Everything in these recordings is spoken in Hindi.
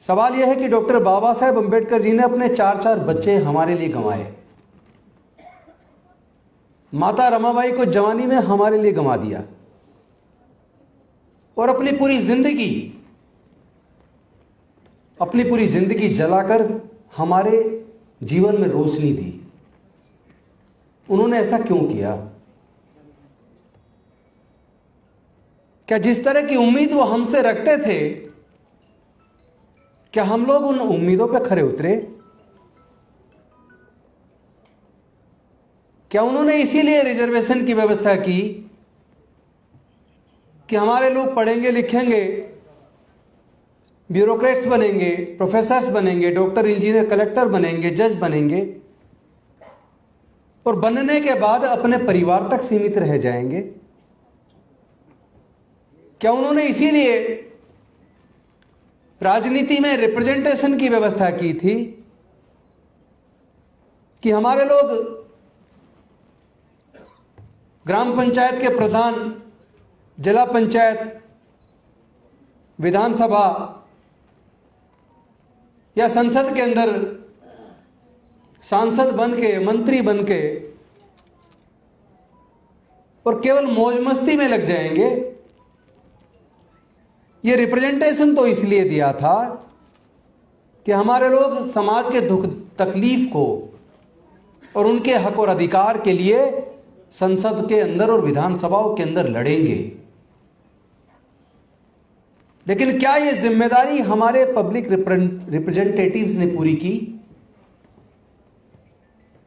सवाल यह है कि डॉक्टर बाबा साहेब अंबेडकर जी ने अपने 4 बच्चे हमारे लिए गंवाए। माता रमाबाई को जवानी में हमारे लिए गंवा दिया और अपनी पूरी जिंदगी जलाकर हमारे जीवन में रोशनी दी। उन्होंने ऐसा क्यों किया? क्या जिस तरह की उम्मीद वो हमसे रखते थे, क्या हम लोग उन उम्मीदों पर खरे उतरे? क्या उन्होंने इसीलिए रिजर्वेशन की व्यवस्था की कि हमारे लोग पढ़ेंगे लिखेंगे, ब्यूरोक्रेट्स बनेंगे, प्रोफेसर्स बनेंगे, डॉक्टर, इंजीनियर, कलेक्टर बनेंगे, जज बनेंगे और बनने के बाद अपने परिवार तक सीमित रह जाएंगे? क्या उन्होंने इसीलिए राजनीति में रिप्रेजेंटेशन की व्यवस्था की थी कि हमारे लोग ग्राम पंचायत के प्रधान, जिला पंचायत, विधानसभा या संसद के अंदर सांसद बन के, मंत्री बन के और केवल मौज मस्ती में लग जाएंगे? यह रिप्रेजेंटेशन तो इसलिए दिया था कि हमारे लोग समाज के दुख तकलीफ को और उनके हक और अधिकार के लिए संसद के अंदर और विधानसभाओं के अंदर लड़ेंगे। लेकिन क्या यह जिम्मेदारी हमारे पब्लिक रिप्रेजेंटेटिव्स ने पूरी की?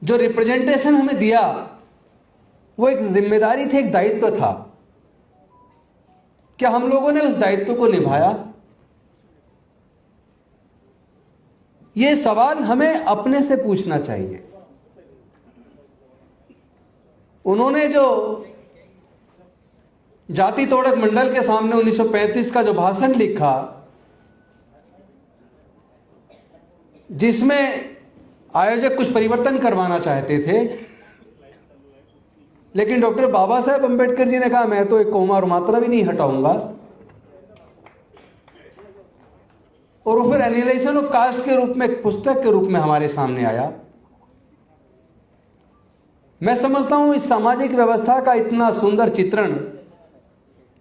जो रिप्रेजेंटेशन हमें दिया वो एक जिम्मेदारी थी, एक दायित्व था। क्या हम लोगों ने उस दायित्व को निभाया? यह सवाल हमें अपने से पूछना चाहिए। उन्होंने जो जाति तोड़क मंडल के सामने 1935 का जो भाषण लिखा, जिसमें आयोजक कुछ परिवर्तन करवाना चाहते थे, लेकिन डॉक्टर बाबा साहेब अंबेडकर जी ने कहा मैं तो एक कोमा और मात्रा भी नहीं हटाऊंगा। और वो फिर एनालिसिस ऑफ कास्ट के रूप में, एक पुस्तक के रूप में हमारे सामने आया। मैं समझता हूं इस सामाजिक व्यवस्था का इतना सुंदर चित्रण,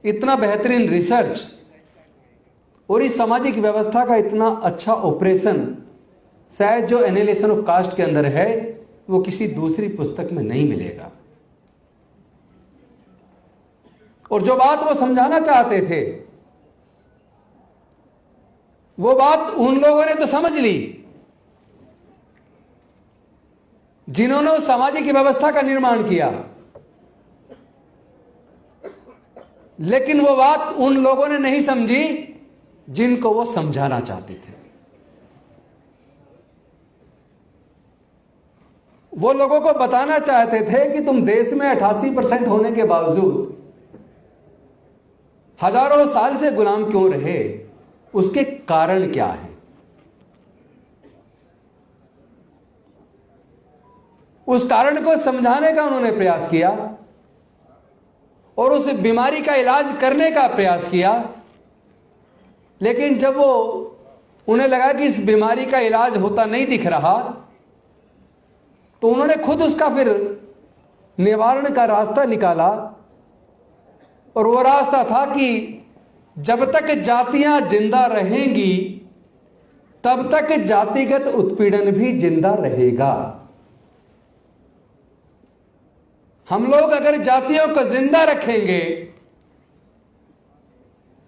इतना बेहतरीन रिसर्च और इस सामाजिक व्यवस्था का इतना अच्छा ऑपरेशन शायद जो एनालिसिस ऑफ कास्ट के अंदर है वो किसी दूसरी पुस्तक में नहीं मिलेगा। और जो बात वो समझाना चाहते थे वो बात उन लोगों ने तो समझ ली जिन्होंने उस सामाजिक व्यवस्था का निर्माण किया, लेकिन वो बात उन लोगों ने नहीं समझी जिनको वो समझाना चाहते थे। वो लोगों को बताना चाहते थे कि तुम देश में 88% होने के बावजूद हजारों साल से गुलाम क्यों रहे, उसके कारण क्या है। उस कारण को समझाने का उन्होंने प्रयास किया और उस बीमारी का इलाज करने का प्रयास किया। लेकिन जब वो उन्हें लगा कि इस बीमारी का इलाज होता नहीं दिख रहा, तो उन्होंने खुद उसका फिर निवारण का रास्ता निकाला। और वो रास्ता था कि जब तक जातियां जिंदा रहेंगी तब तक जातिगत उत्पीड़न भी जिंदा रहेगा। हम लोग अगर जातियों को जिंदा रखेंगे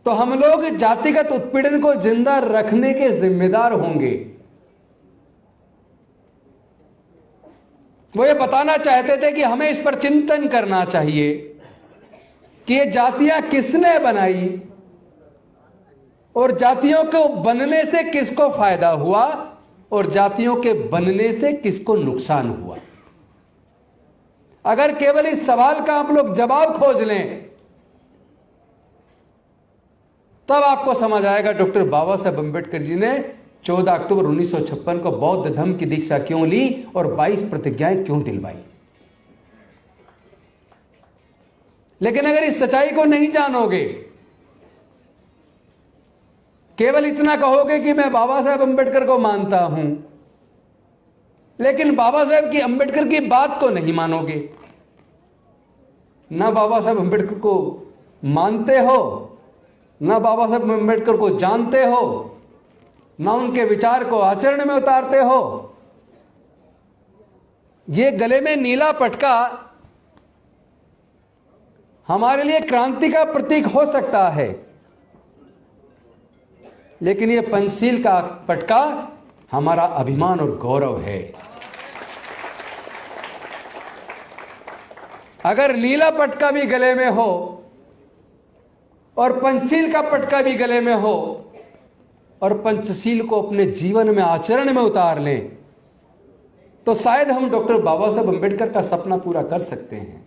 तो हम लोग जातिगत उत्पीड़न को जिंदा रखने के जिम्मेदार होंगे। वो ये बताना चाहते थे कि हमें इस पर चिंतन करना चाहिए कि ये जातियां किसने बनाई और जातियों को बनने से किसको फायदा हुआ और जातियों के बनने से किसको नुकसान हुआ। अगर केवल इस सवाल का आप लोग जवाब खोज लें तब आपको समझ आएगा डॉक्टर बाबा साहेब अंबेडकर जी ने 14 अक्टूबर 1956 को बौद्ध धर्म की दीक्षा क्यों ली और 22 प्रतिज्ञाएं क्यों दिलवाई। लेकिन अगर इस सच्चाई को नहीं जानोगे केवल इतना कहोगे कि मैं बाबा साहेब अंबेडकर को मानता हूं, लेकिन बाबा साहेब की अंबेडकर की बात को नहीं मानोगे। ना बाबा साहेब अंबेडकर को मानते हो, ना बाबा साहेब अंबेडकर को जानते हो, ना उनके विचार को आचरण में उतारते हो। ये गले में नीला पटका हमारे लिए क्रांति का प्रतीक हो सकता है, लेकिन ये पंचशील का पटका हमारा अभिमान और गौरव है। अगर नीला पटका भी गले में हो और पंचशील का पटका भी गले में हो और पंचशील को अपने जीवन में आचरण में उतार लें, तो शायद हम डॉक्टर बाबा साहब अंबेडकर का सपना पूरा कर सकते हैं।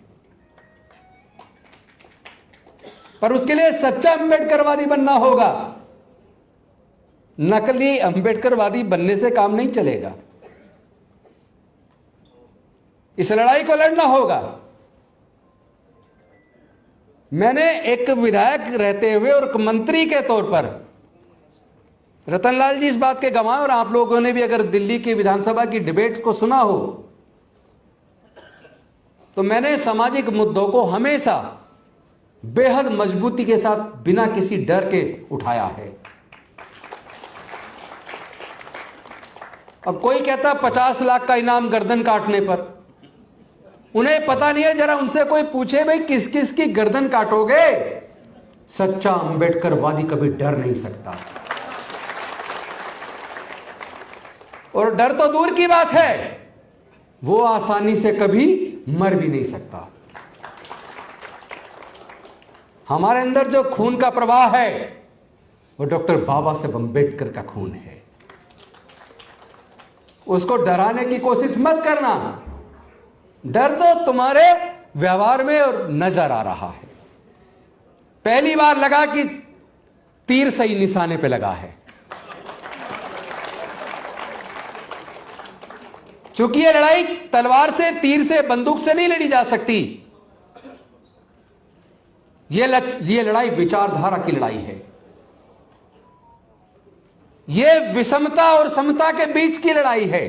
पर उसके लिए सच्चा अंबेडकरवादी बनना होगा। नकली अंबेडकरवादी बनने से काम नहीं चलेगा। इस लड़ाई को लड़ना होगा। मैंने एक विधायक रहते हुए और एक मंत्री के तौर पर, रतनलाल जी इस बात के गवाह, और आप लोगों ने भी अगर दिल्ली की विधानसभा की डिबेट को सुना हो, तो मैंने सामाजिक मुद्दों को हमेशा बेहद मजबूती के साथ बिना किसी डर के उठाया है। अब कोई कहता 50 लाख का इनाम गर्दन काटने पर, उन्हें पता नहीं है। जरा उनसे कोई पूछे भाई किस किस की गर्दन काटोगे? सच्चा अंबेडकरवादी कभी डर नहीं सकता। और डर तो दूर की बात है, वो आसानी से कभी मर भी नहीं सकता। हमारे अंदर जो खून का प्रवाह है वो डॉक्टर बाबा साहेब अंबेडकर का खून है। उसको डराने की कोशिश मत करना। डर तो तुम्हारे व्यवहार में और नजर आ रहा है। पहली बार लगा कि तीर सही निशाने पे लगा है। चूंकि यह लड़ाई तलवार से, तीर से, बंदूक से नहीं लड़ी जा सकती। यह लड़ाई विचारधारा की लड़ाई है। यह विषमता और समता के बीच की लड़ाई है।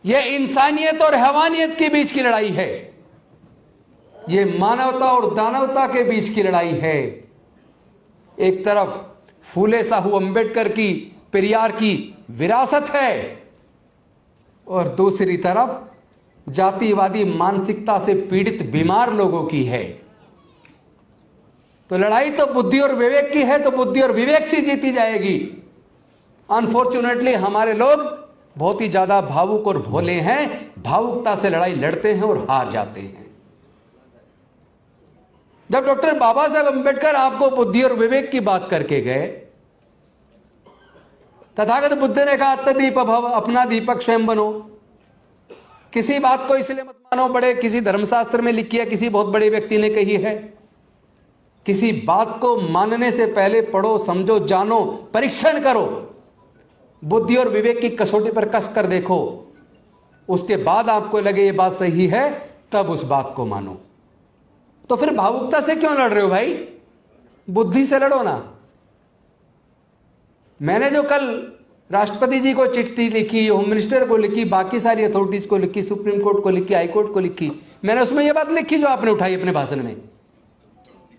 यह इंसानियत और हैवानियत के बीच की लड़ाई है। यह मानवता और दानवता के बीच की लड़ाई है। एक तरफ फूले साहू अंबेडकर की, पेरियार की विरासत है, और दूसरी तरफ जातिवादी मानसिकता से पीड़ित बीमार लोगों की है। तो लड़ाई तो बुद्धि और विवेक की है, तो बुद्धि और विवेक से जीती जाएगी। अनफॉर्चुनेटली हमारे लोग बहुत ही ज्यादा भावुक और भोले हैं। भावुकता से लड़ाई लड़ते हैं और हार जाते हैं। जब डॉक्टर बाबा साहेब अंबेडकर आपको बुद्धि और विवेक की बात करके गए, तथागत बुद्ध ने कहा अत्यदीप भव, अपना दीपक स्वयं बनो। किसी बात को इसलिए मत मानो बड़े किसी धर्मशास्त्र में लिखी है, किसी बहुत बड़े व्यक्ति ने कही है। किसी बात को मानने से पहले पढ़ो, समझो, जानो, परीक्षण करो, बुद्धि और विवेक की कसौटी पर कस कर देखो। उसके बाद आपको लगे ये बात सही है, तब उस बात को मानो। तो फिर भावुकता से क्यों लड़ रहे हो भाई? बुद्धि से लड़ो ना। मैंने जो कल राष्ट्रपति जी को चिट्ठी लिखी, होम मिनिस्टर को लिखी, बाकी सारी अथॉरिटीज को लिखी, सुप्रीम कोर्ट को लिखी, हाई कोर्ट को लिखी, मैंने उसमें यह बात लिखी जो आपने उठाई अपने भाषण में,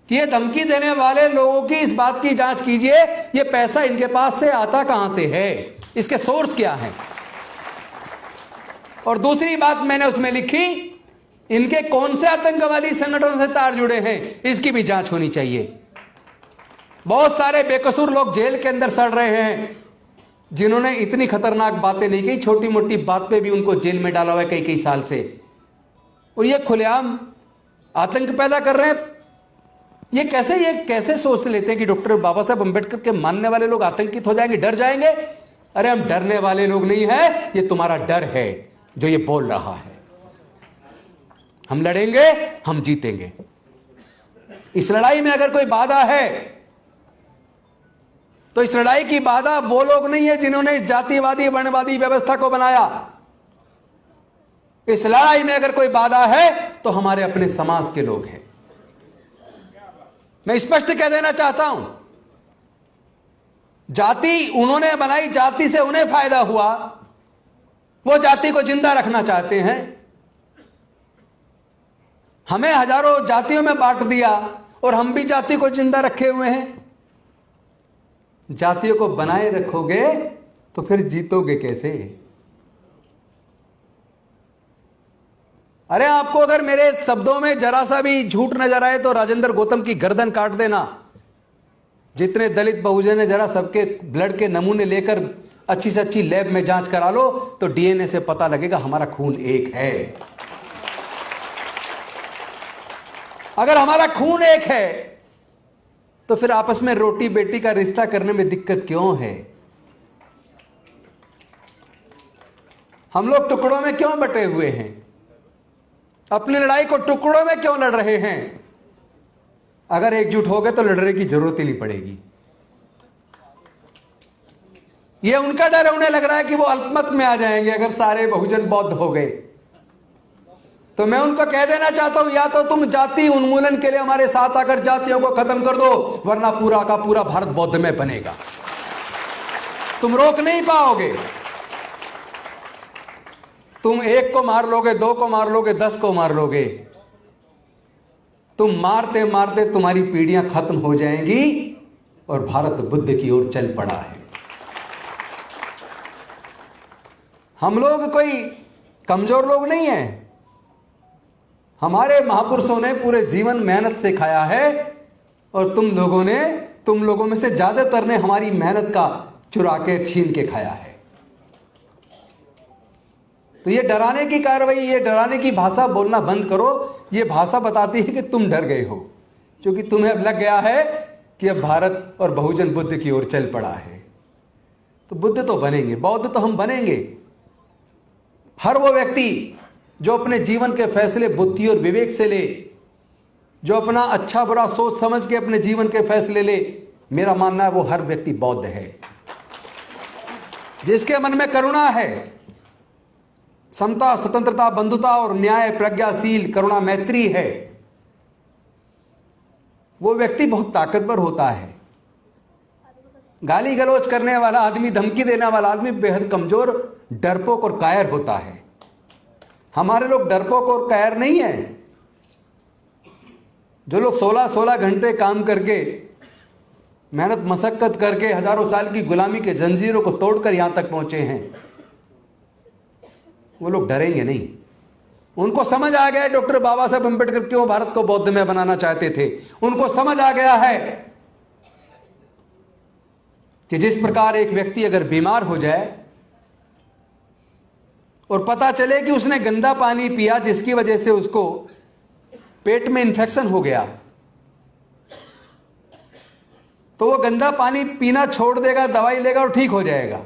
कि ये धमकी देने वाले लोगों की इस बात की जांच कीजिए, ये पैसा इनके पास से आता कहां से है, इसके सोर्स क्या है। और दूसरी बात मैंने उसमें लिखी, इनके कौन से आतंकवादी संगठनों से तार जुड़े हैं, इसकी भी जांच होनी चाहिए। बहुत सारे बेकसूर लोग जेल के अंदर सड़ रहे हैं, जिन्होंने इतनी खतरनाक बातें नहीं की, छोटी मोटी बात पे भी उनको जेल में डाला हुआ है कई कई साल से, और ये खुलेआम आतंक पैदा कर रहे हैं। ये कैसे सोच लेते हैं कि डॉक्टर बाबा साहब अंबेडकर के मानने वाले लोग आतंकित हो जाएंगे, डर जाएंगे? अरे हम डरने वाले लोग नहीं है, ये तुम्हारा डर है जो ये बोल रहा है। हम लड़ेंगे, हम जीतेंगे। इस लड़ाई में अगर कोई बाधा है तो इस लड़ाई की बाधा वो लोग नहीं है जिन्होंने जातिवादी वर्णवादी व्यवस्था को बनाया। इस लड़ाई में अगर कोई बाधा है तो हमारे अपने समाज के लोग हैं। मैं स्पष्ट कह देना चाहता हूं, जाति उन्होंने बनाई, जाति से उन्हें फायदा हुआ, वो जाति को जिंदा रखना चाहते हैं। हमें हजारों जातियों में बांट दिया और हम भी जाति को जिंदा रखे हुए हैं। जातियों को बनाए रखोगे तो फिर जीतोगे कैसे? अरे आपको अगर मेरे शब्दों में जरा सा भी झूठ नजर आए तो राजेंद्र गौतम की गर्दन काट देना। जितने दलित बहुजन है, जरा सबके ब्लड के नमूने लेकर अच्छी से अच्छी लैब में जांच करा लो तो डीएनए से पता लगेगा हमारा खून एक है। अगर हमारा खून एक है तो फिर आपस में रोटी बेटी का रिश्ता करने में दिक्कत क्यों है? हम लोग टुकड़ों में क्यों बटे हुए हैं? अपनी लड़ाई को टुकड़ों में क्यों लड़ रहे हैं? अगर एकजुट हो गए तो लड़ने की जरूरत ही नहीं पड़ेगी। यह उनका डर है, उन्हें लग रहा है कि वो अल्पमत में आ जाएंगे अगर सारे बहुजन बौद्ध हो गए। तो मैं उनको कह देना चाहता हूं, या तो तुम जाति उन्मूलन के लिए हमारे साथ आकर जातियों को खत्म कर दो, वरना पूरा का पूरा भारत बौद्ध में बनेगा। तुम रोक नहीं पाओगे। तुम एक को मार लोगे, दो को मार लोगे, 10 को मार लोगे। तुम मारते मारते तुम्हारी पीढ़ियां खत्म हो जाएंगी और भारत बुद्ध की ओर चल पड़ा है। हम लोग कोई कमजोर लोग नहीं हैं। हमारे महापुरुषों ने पूरे जीवन मेहनत से खाया है और तुम लोगों में से ज्यादातर ने हमारी मेहनत का चुरा के छीन के खाया है। तो ये डराने की कार्रवाई, ये डराने की भाषा बोलना बंद करो। ये भाषा बताती है कि तुम डर गए हो, क्योंकि तुम्हें अब लग गया है कि अब भारत और बहुजन बुद्ध की ओर चल पड़ा है। तो बुद्ध तो बनेंगे, बौद्ध तो हम बनेंगे। हर वो व्यक्ति जो अपने जीवन के फैसले बुद्धि और विवेक से ले, जो अपना अच्छा बुरा सोच समझ के अपने जीवन के फैसले ले, मेरा मानना है वो हर व्यक्ति बौद्ध है। जिसके मन में करुणा है, समता, स्वतंत्रता, बंधुता और न्याय, प्रज्ञाशील, करुणा, मैत्री है, वो व्यक्ति बहुत ताकतवर होता है। गाली गलौज करने वाला आदमी, धमकी देने वाला आदमी बेहद कमजोर, डरपोक और कायर होता है। हमारे लोग डरपोक और कायर नहीं है। जो लोग 16-16 घंटे काम करके, मेहनत मशक्कत करके हजारों साल की गुलामी के जंजीरों को तोड़कर यहां तक पहुंचे हैं, वो लोग डरेंगे नहीं। उनको समझ आ गया डॉक्टर बाबा साहब अम्बेडकर क्यों भारत को बौद्ध में बनाना चाहते थे। उनको समझ आ गया है कि जिस प्रकार एक व्यक्ति अगर बीमार हो जाए और पता चले कि उसने गंदा पानी पिया जिसकी वजह से उसको पेट में इंफेक्शन हो गया, तो वो गंदा पानी पीना छोड़ देगा, दवाई लेगा और ठीक हो जाएगा।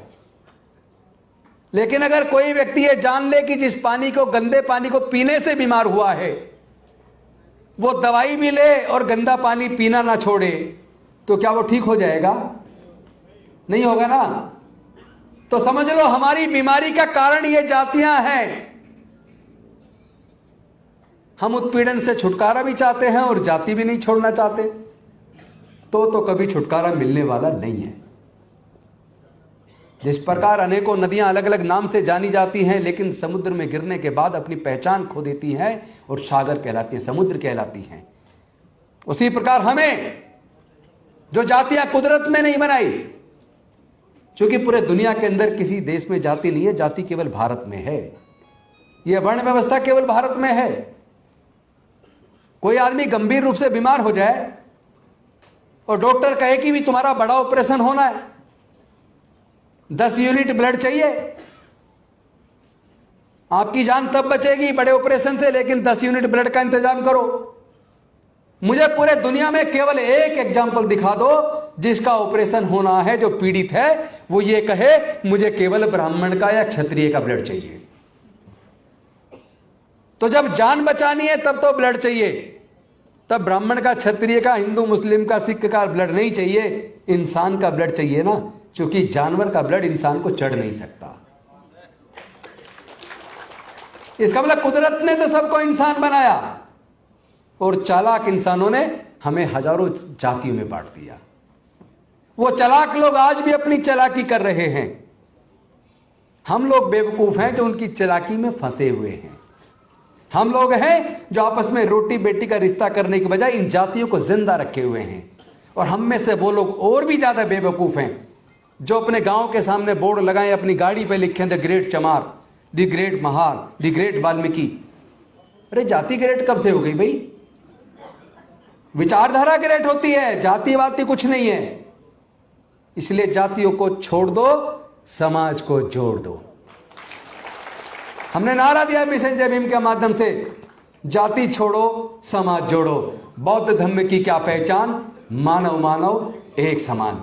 लेकिन अगर कोई व्यक्ति ये जान ले कि जिस पानी को, गंदे पानी को पीने से बीमार हुआ है, वो दवाई भी ले और गंदा पानी पीना ना छोड़े, तो क्या वो ठीक हो जाएगा? नहीं होगा ना। तो समझ लो हमारी बीमारी का कारण ये जातियां हैं। हम उत्पीड़न से छुटकारा भी चाहते हैं और जाति भी नहीं छोड़ना चाहते, तो कभी छुटकारा मिलने वाला नहीं है। जिस प्रकार अनेकों नदियां अलग अलग नाम से जानी जाती हैं, लेकिन समुद्र में गिरने के बाद अपनी पहचान खो देती हैं और सागर कहलाती हैं, समुद्र कहलाती हैं, उसी प्रकार हमें जो जातियां कुदरत ने नहीं बनाई, क्योंकि पूरे दुनिया के अंदर किसी देश में जाति नहीं है, जाति केवल भारत में है। यह वर्ण व्यवस्था केवल भारत में है। कोई आदमी गंभीर रूप से बीमार हो जाए और डॉक्टर कहे कि भी तुम्हारा बड़ा ऑपरेशन होना है, 10 यूनिट ब्लड चाहिए, आपकी जान तब बचेगी बड़े ऑपरेशन से, लेकिन 10 यूनिट ब्लड का इंतजाम करो। मुझे पूरे दुनिया में केवल एक एग्जाम्पल दिखा दो जिसका ऑपरेशन होना है, जो पीड़ित है वो ये कहे मुझे केवल ब्राह्मण का या क्षत्रिय का ब्लड चाहिए। तो जब जान बचानी है तब तो ब्लड चाहिए, तब ब्राह्मण का, क्षत्रिय का, हिंदू मुस्लिम का, सिख का ब्लड नहीं चाहिए, इंसान का ब्लड चाहिए ना, क्योंकि जानवर का ब्लड इंसान को चढ़ नहीं सकता। इसका मतलब कुदरत ने तो सबको इंसान बनाया और चालाक इंसानों ने हमें हजारों जातियों में बांट दिया। वो चालाक लोग आज भी अपनी चालाकी कर रहे हैं। हम लोग बेवकूफ हैं जो उनकी चालाकी में फंसे हुए हैं। हम लोग हैं जो आपस में रोटी बेटी का रिश्ता करने की बजाय इन जातियों को जिंदा रखे हुए हैं। और हम में से वो लोग और भी ज्यादा बेवकूफ हैं जो अपने गांव के सामने बोर्ड लगाएं, अपनी गाड़ी पे लिखें द ग्रेट चमार, the great Mahar, the great Valmiki. अरे जाति ग्रेट कब से हो गई भाई? विचारधारा ग्रेट होती है, जाति वाति कुछ नहीं है। इसलिए जातियों को छोड़ दो, समाज को जोड़ दो। हमने नारा दिया मिशन जय भीम के माध्यम से, जाति छोड़ो समाज जोड़ो। बौद्ध धर्म की क्या पहचान? मानव मानव एक समान।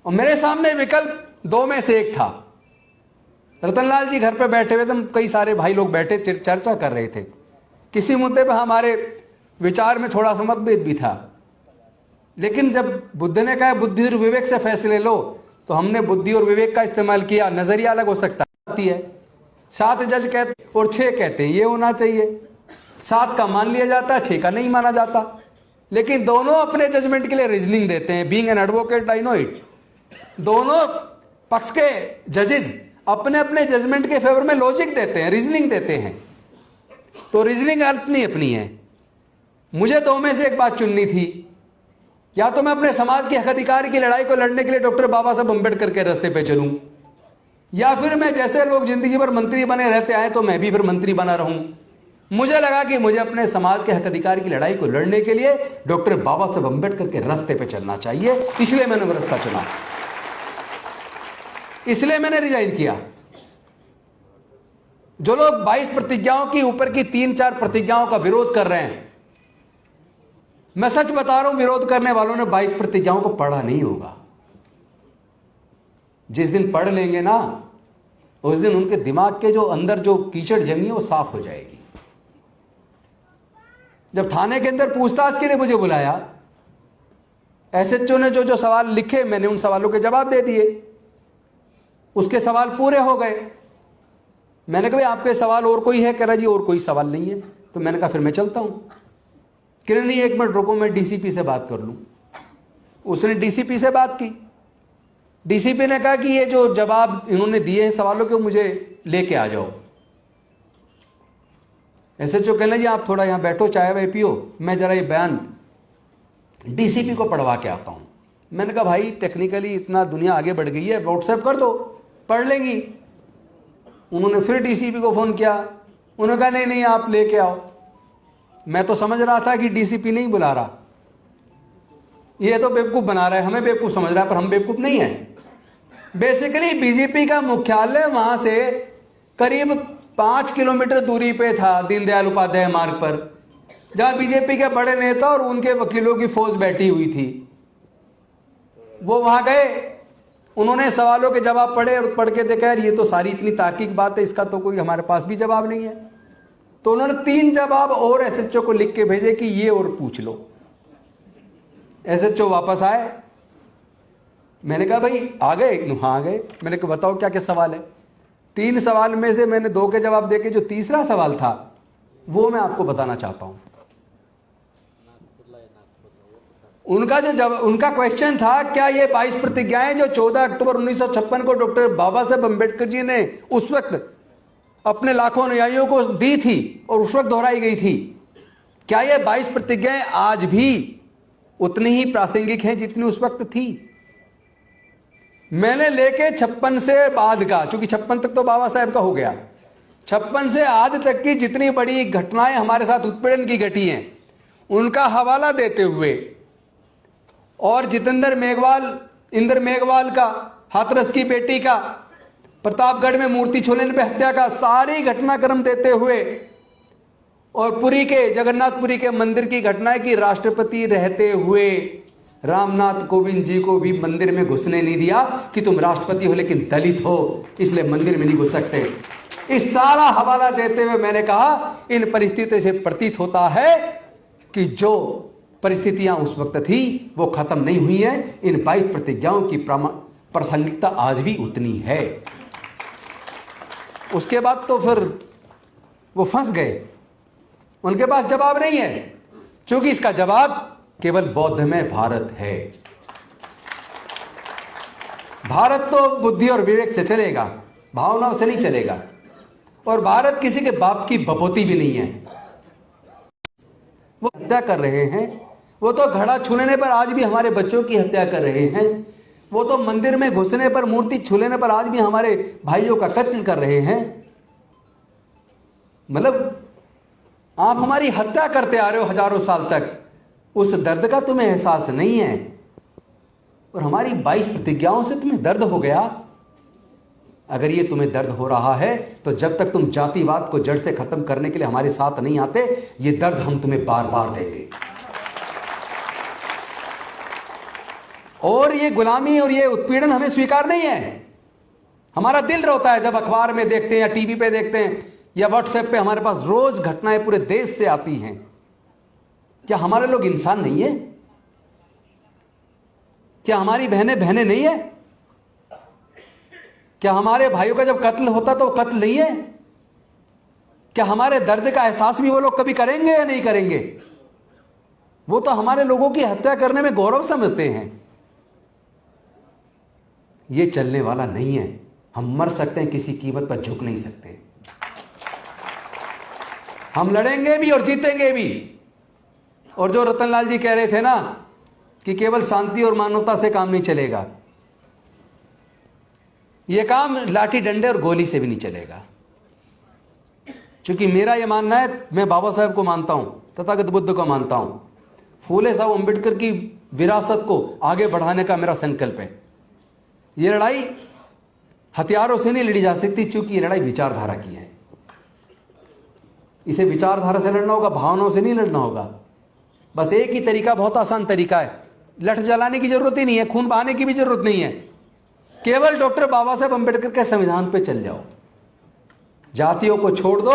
और मेरे सामने विकल्प दो में से एक था। रतनलाल जी घर पे बैठे हुए थे, कई सारे भाई लोग बैठे चर्चा कर रहे थे। किसी मुद्दे पर हमारे विचार में थोड़ा सा मतभेद भी था, लेकिन जब बुद्ध ने कहा बुद्धि और विवेक से फैसले लो, तो हमने बुद्धि और विवेक का इस्तेमाल किया। नजरिया अलग हो सकता है। 7 जज कहते और 6 कहते हैं ये होना चाहिए। 7 का मान लिया जाता है, 6 का नहीं माना जाता। लेकिन दोनों अपने जजमेंट के लिए रीजनिंग देते हैं। Being an advocate I know it. दोनों पक्ष के जजेस अपने अपने जजमेंट के फेवर में लॉजिक देते हैं, रीजनिंग देते हैं। तो रीजनिंग अपनी अपनी है। मुझे दो में से एक बात चुननी थी। या तो मैं अपने समाज के हक अधिकार की लड़ाई को लड़ने के लिए डॉक्टर बाबा साहब अम्बेडकर के रास्ते पे चलूं, या फिर मैं जैसे लोग जिंदगी भर मंत्री बने रहते आए तो मैं भी फिर मंत्री बना रहूं। मुझे लगा कि मुझे अपने समाज के हक अधिकार की लड़ाई को लड़ने के लिए डॉक्टर बाबा साहब अम्बेडकर के रास्ते पे चलना चाहिए। इसलिए मैंने वो रास्ता चुना, इसलिए मैंने रिजाइन किया। जो लोग 22 प्रतिज्ञाओं की ऊपर की 3-4 प्रतिज्ञाओं का विरोध कर रहे हैं, मैं सच बता रहा हूं, विरोध करने वालों ने 22 प्रतिज्ञाओं को पढ़ा नहीं होगा। जिस दिन पढ़ लेंगे ना, उस दिन उनके दिमाग के जो अंदर जो कीचड़ जमी है वो साफ हो जाएगी। जब थाने के अंदर पूछताछ के लिए मुझे बुलाया, एसएचओ ने जो जो सवाल लिखे, मैंने उन सवालों के जवाब दे दिए। उसके सवाल पूरे हो गए। मैंने कहा आपके सवाल और कोई है? कह रहा जी और कोई सवाल नहीं है। तो मैंने कहा फिर मैं चलता हूं। कह रहे नहीं 1 मिनट रुको, मैं डीसीपी से बात कर लूं। उसने डीसीपी से बात की। डीसीपी ने कहा कि ये जो जवाब इन्होंने दिए हैं सवालों के, मुझे लेके आ जाओ। एसएचओ कहने जी आप थोड़ा यहां बैठो, चाय वाय पियो, मैं जरा ये बयान डीसीपी को पढ़वा के आता हूं। मैंने कहा भाई टेक्निकली इतना दुनिया आगे बढ़ गई है, व्हाट्सएप कर दो, पढ़ लेंगी। उन्होंने फिर डीसीपी को फोन किया। उन्होंने कहा नहीं नहीं आप लेके आओ। मैं तो समझ रहा था कि डीसीपी नहीं बुला रहा, ये तो बेवकूफ बना रहा है, हमें बेवकूफ समझ रहा है, पर हम बेवकूफ नहीं है। बेसिकली बीजेपी का मुख्यालय वहां से करीब 5 किलोमीटर दूरी पे था, दीनदयाल उपाध्याय मार्ग पर, जहां बीजेपी के बड़े नेता और उनके वकीलों की फौज बैठी हुई थी। वो वहां गए, उन्होंने सवालों के जवाब पढ़े और पढ़ के देखा यार ये तो सारी इतनी तार्किक बात है, इसका तो कोई हमारे पास भी जवाब नहीं है। तो उन्होंने 3 जवाब और एसएचओ को लिख के भेजे कि ये और पूछ लो। एसएचओ वापस आए। मैंने कहा भाई आ गए? हाँ आ गए। मैंने कहा बताओ क्या क्या सवाल है? 3 सवाल में से मैंने 2 के जवाब देके जो तीसरा सवाल था वो मैं आपको बताना चाहता हूं। उनका क्वेश्चन था क्या ये 22 प्रतिज्ञाएं जो 14 अक्टूबर 1956 को डॉक्टर बाबा साहब अम्बेडकर जी ने उस वक्त अपने लाखों अनुयायियों को दी थी और उस वक्त दोहराई गई थी, क्या ये 22 प्रतिज्ञाएं आज भी उतनी ही प्रासंगिक हैं जितनी उस वक्त थी? मैंने लेके 56 से बाद का, चूंकि 56 तक तो बाबा साहब का हो गया, 56 से आज तक की जितनी बड़ी घटनाएं हमारे साथ उत्पीड़न की घटी हैं उनका हवाला देते हुए, और इंद्र मेघवाल का, हाथरस की बेटी का, प्रतापगढ़ में मूर्ति छोड़ने पे हत्या का सारी घटनाक्रम देते हुए, और पुरी के जगन्नाथपुरी के मंदिर की घटना की राष्ट्रपति रहते हुए रामनाथ कोविंद जी को भी मंदिर में घुसने नहीं दिया कि तुम राष्ट्रपति हो लेकिन दलित हो इसलिए मंदिर में नहीं घुस सकते। इस सारा हवाला देते हुए मैंने कहा इन परिस्थितियों से प्रतीत होता है कि जो परिस्थितियां उस वक्त थी वो खत्म नहीं हुई हैं। इन 22 प्रतिज्ञाओं की प्रासंगिकता आज भी उतनी है। उसके बाद तो फिर वो फंस गए, उनके पास जवाब नहीं है, क्योंकि इसका जवाब केवल बौद्ध में भारत है। भारत तो बुद्धि और विवेक से चलेगा, भावनाओं से नहीं चलेगा। और भारत किसी के बाप की बपोती भी नहीं है। वो हत्या कर रहे हैं, वो तो घड़ा छूने पर आज भी हमारे बच्चों की हत्या कर रहे हैं, वो तो मंदिर में घुसने पर, मूर्ति छूने पर आज भी हमारे भाइयों का कत्ल कर रहे हैं। मतलब आप हमारी हत्या करते आ रहे हो हजारों साल तक, उस दर्द का तुम्हें एहसास नहीं है। और हमारी 22 प्रतिज्ञाओं से तुम्हें दर्द हो गया। अगर ये तुम्हें दर्द हो रहा है तो जब तक तुम जातिवाद को जड़ से खत्म करने के लिए हमारे साथ नहीं आते, ये दर्द हम तुम्हें बार बार देंगे। और ये गुलामी और ये उत्पीड़न हमें स्वीकार नहीं है। हमारा दिल रोता है जब अखबार में देखते हैं या टीवी पे देखते हैं या व्हाट्सएप पे हमारे पास रोज घटनाएं पूरे देश से आती हैं। क्या हमारे लोग इंसान नहीं है? क्या हमारी बहनें बहनें नहीं है? क्या हमारे भाइयों का जब कत्ल होता तो कत्ल नहीं है? क्या हमारे दर्द का एहसास भी वो लोग कभी करेंगे या नहीं करेंगे? वो तो हमारे लोगों की हत्या करने में गौरव समझते हैं। ये चलने वाला नहीं है। हम मर सकते हैं, किसी कीमत पर झुक नहीं सकते। हम लड़ेंगे भी और जीतेंगे भी। और जो रतनलाल जी कह रहे थे ना कि केवल शांति और मानवता से काम नहीं चलेगा, यह काम लाठी डंडे और गोली से भी नहीं चलेगा। क्योंकि मेरा यह मानना है, मैं बाबा साहब को मानता हूं, तथागत बुद्ध को मानता हूं, फूले साहब अम्बेडकर की विरासत को आगे बढ़ाने का मेरा संकल्प है। यह लड़ाई हथियारों से नहीं लड़ी जा सकती, क्योंकि यह लड़ाई विचारधारा की है। इसे विचारधारा से लड़ना होगा, भावनाओं से नहीं लड़ना होगा। बस एक ही तरीका, बहुत आसान तरीका है। लठ जलाने की जरूरत ही नहीं है, खून बहाने की भी जरूरत नहीं है। केवल डॉक्टर बाबा साहब अम्बेडकर के संविधान पे चल जाओ। जातियों को छोड़ दो,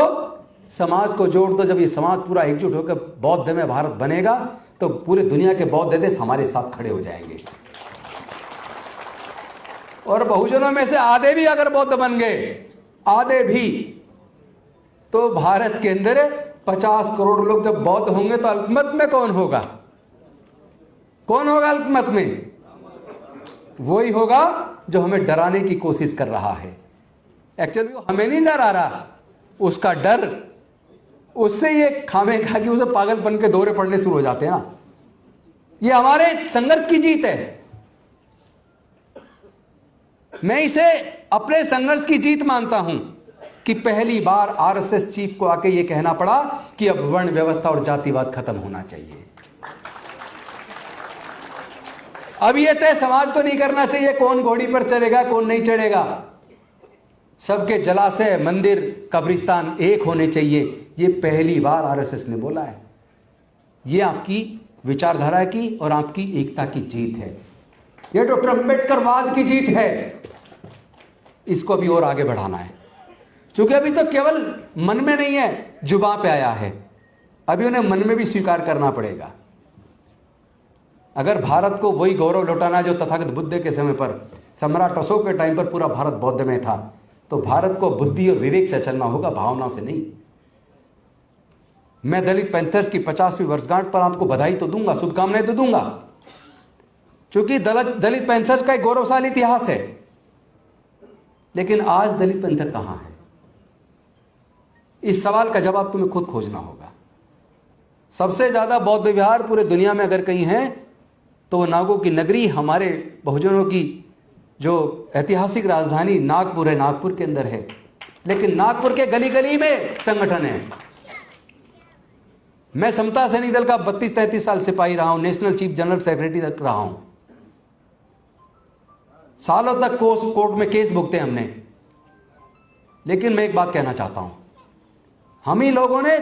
समाज को जोड़ दो। जब ये समाज पूरा एकजुट होकर बौद्ध में भारत बनेगा तो पूरे दुनिया के बौद्ध देश हमारे साथ खड़े हो जाएंगे। और बहुजनों में से आधे भी अगर बौद्ध बन गए, आधे भी, तो भारत के अंदर 50 करोड़ लोग जब बौद्ध होंगे तो अल्पमत में कौन होगा? कौन होगा अल्पमत में? वही होगा जो हमें डराने की कोशिश कर रहा है। एक्चुअली वो हमें नहीं डरा रहा, उसका डर, उससे ये खामेखा कि उसे पागलपन के दौरे पड़ने शुरू हो जाते हैं ना। ये हमारे संघर्ष की जीत है। मैं इसे अपने संघर्ष की जीत मानता हूं कि पहली बार आरएसएस चीफ को आके ये कहना पड़ा कि अब वर्ण व्यवस्था और जातिवाद खत्म होना चाहिए। अब ये तय समाज को नहीं करना चाहिए कौन घोड़ी पर चढ़ेगा कौन नहीं चढ़ेगा। सबके जलाशय, मंदिर, कब्रिस्तान एक होने चाहिए। ये पहली बार आरएसएस ने बोला है। ये आपकी विचारधारा की और आपकी एकता की जीत है। ये डॉक्टर अंबेडकरवाद की जीत है। इसको भी और आगे बढ़ाना है, क्योंकि अभी तो केवल मन में नहीं है, जुबान पे आया है। अभी उन्हें मन में भी स्वीकार करना पड़ेगा। अगर भारत को वही गौरव लौटाना जो तथागत बुद्ध के समय पर, सम्राट अशोक के टाइम पर पूरा भारत बौद्ध में था, तो भारत को बुद्धि और विवेक से चलना होगा, भावनाओं से नहीं। मैं दलित पैंथर्स की 50वीं वर्षगांठ पर आपको बधाई तो दूंगा, शुभकामनाएं तो दूंगा, क्योंकि दलित पैंथर्स का एक गौरवशाली इतिहास है। लेकिन आज दलित पैंथर कहां है? इस सवाल का जवाब तुम्हें खुद खोजना होगा। सबसे ज्यादा बौद्ध विहार पूरे दुनिया में अगर कहीं है तो वो नागों की नगरी, हमारे बहुजनों की जो ऐतिहासिक राजधानी नागपुर है, नागपुर के अंदर है। लेकिन नागपुर के गली गली में संगठन है। मैं समता सैनिक दल का 32-33 साल सिपाही रहा हूं, नेशनल चीफ जनरल सेक्रेटरी तक रहा हूं। सालों तक कोर्ट में केस भुगते हमने। लेकिन मैं एक बात कहना चाहता हूं, हम ही लोगों ने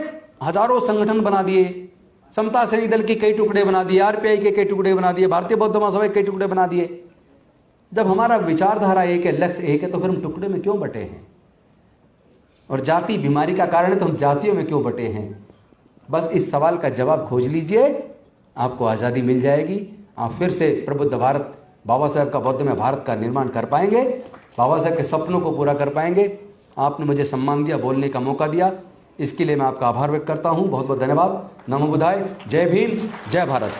हजारों संगठन बना दिए, समता सैनिक दल के कई टुकड़े बना दिए, आरपीआई के कई टुकड़े बना दिए, भारतीय बौद्ध महासभा के कई टुकड़े बना दिए। जब हमारा विचारधारा एक है, लक्ष्य एक है, तो फिर हम टुकड़े में क्यों बटे हैं? और जाति बीमारी का कारण है तो हम जातियों में क्यों बटे हैं? बस इस सवाल का जवाब खोज लीजिए, आपको आज़ादी मिल जाएगी। आप फिर से प्रबुद्ध भारत, बाबा साहब का बौद्ध में भारत का निर्माण कर पाएंगे, बाबा साहब के सपनों को पूरा कर पाएंगे। आपने मुझे सम्मान दिया, बोलने का मौका दिया, इसके लिए मैं आपका आभार व्यक्त करता हूं। बहुत बहुत धन्यवाद। नमो बुद्धाय। जय भीम, जय भारत।